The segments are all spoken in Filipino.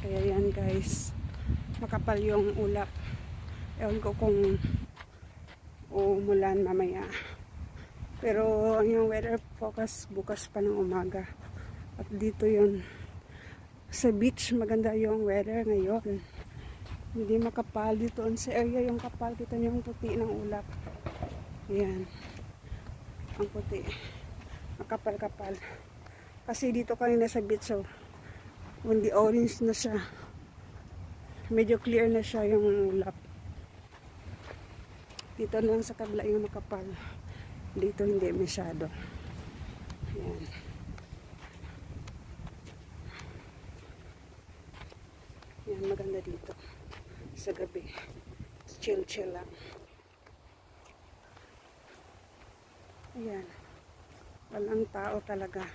Kaya yan guys, makapal yung ulap. Ewan ko kung umulan mamaya. Pero yung weather focus bukas pa ng umaga. At dito yun sa beach, maganda yung weather ngayon. Hindi makapal dito sa area yung kapal. Kita niyo yung puti ng ulap. Ayan. Ang puti. Makapal-kapal. Kasi dito kanina sa beach, so hindi orange na siya. Medyo clear na siya yung ulap. Dito lang sa kabila yung makapal. Dito hindi masyado. Ayan. Ayan, maganda dito. Sa gabi. Chill-chill lang. Ayan. Walang tao talaga.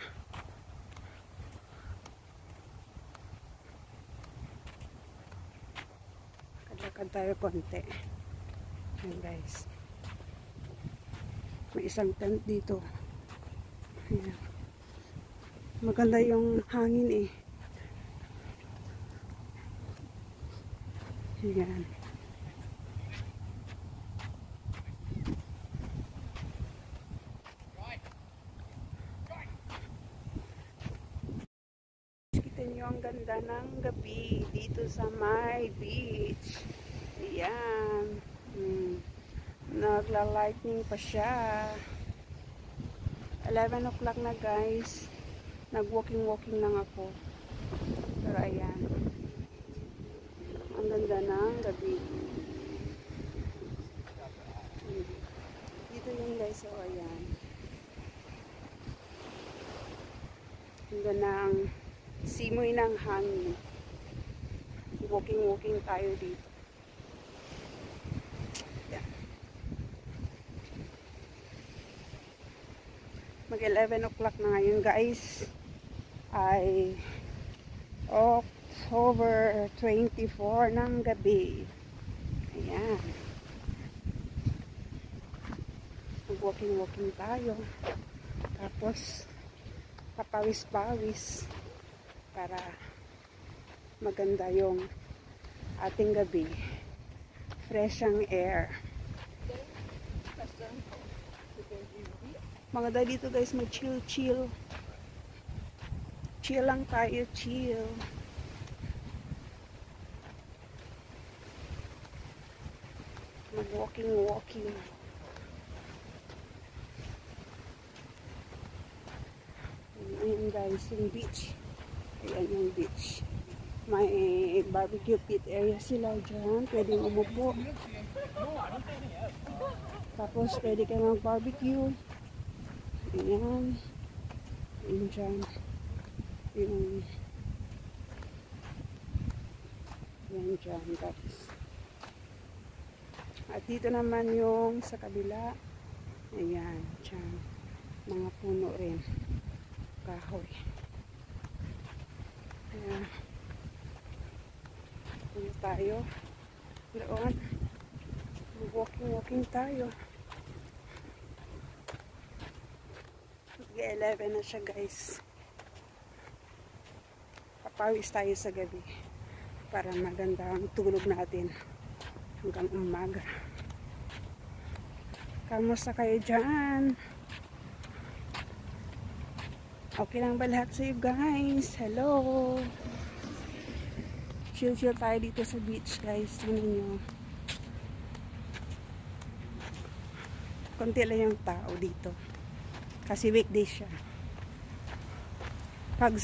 Lakad tayo konti. Ayan guys. May isang tent dito. Ayan. Maganda yung hangin eh. Ayan. Kita niyo ang ganda ng gabi dito sa my beach. Ayan. Nagla-lightning pa siya. 11 o'clock na guys. Nag-walking lang ako. Pero ayan. Ang ganda ng gabi. Dito yung guys. So ayan. Ang ganda ng simoy ng hangin. Walking tayo dito. Mag 11 o'clock na ngayon guys, ay October 24 ng gabi. Ayan, mag walking tayo, tapos papawis-pawis para maganda yung ating gabi. Fresh ang air. Mga dahil dito guys, may chill. Chill lang tayo, chill. Mag-walking. Ayan guys, yung beach. Ayan yung beach. May barbecue pit area sila dyan. Pwedeng umupo. Tapos pwede kayo mag-barbecue. Ayan. Ayan dyan. Ayan dyan guys. At dito naman yung sa kabila. Ayan. Dyan. Mga puno rin. Kahoy. Ayan. Puno tayo. Doon. Walking tayo. 11 na siya guys. Papawis tayo sa gabi para maganda ang tulog natin hanggang umaga. Kamusta kayo dyan? Okay lang ba lahat sa iyo guys? Hello! Chill tayo dito sa beach guys. Tingnan nyo. Konti lang yung tao dito. Kasi weekday siya. Pag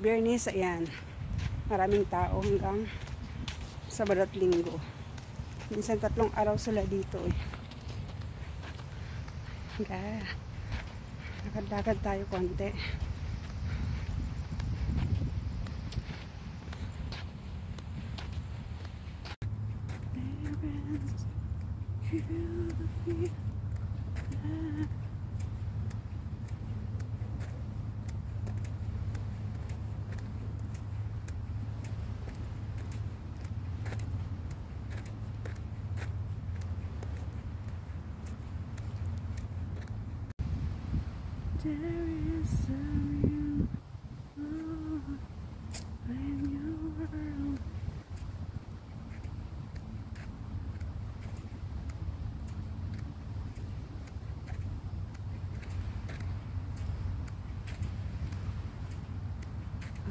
Biyernes, ayan, maraming tao hanggang Sabado at Linggo. Minsan 3 araw sila dito eh. Lakad-lakad tayo konti. There is a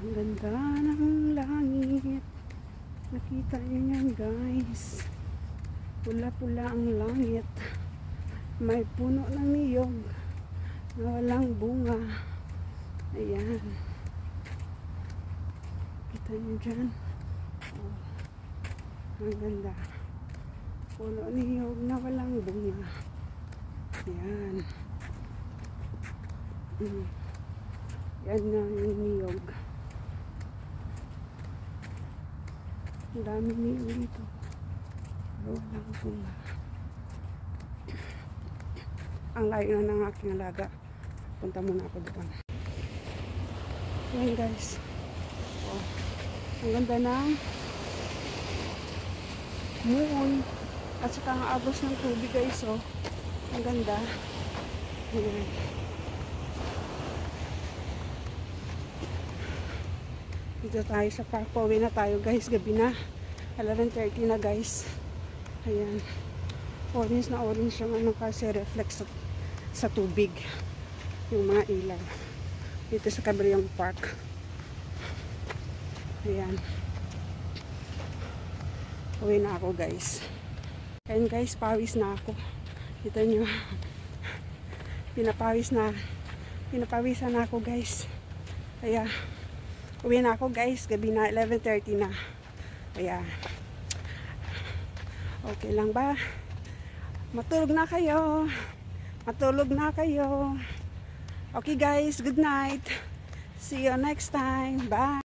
Ang ganda ng langit. Nakita nyo yan guys. Pula-pula ang langit. May puno ng niyog na walang bunga. Ayan. Kita nyo dyan. Oh. Ang ganda. Puno ng niyog na walang bunga. Ayan. Yan na yung niyog. Ang dami niyog dito. Pero walang bunga. Ang layo na ng aking alaga. Punta muna ako doon. Yan guys. Oh, ang ganda ng moon. At saka ang agos ng tubig guys. Oh. Ang ganda. Ayan. Dito tayo sa park. Pauwi na tayo guys. Gabi na. 11:30 na guys. Ayan. Orange na orange yung ano kasi reflex sa tubig. Yung mga ilaw. Dito sa Cabrillon Park. Ayan. Uwi na ako guys. Ayan guys, pawis na ako. Kita nyo. Pinapawisan na ako guys. Kaya, uwi na ako guys. Gabi na, 11:30 na. Kaya, okay lang ba? Matulog na kayo. Matulog na kayo. Okay guys, good night. See you next time. Bye.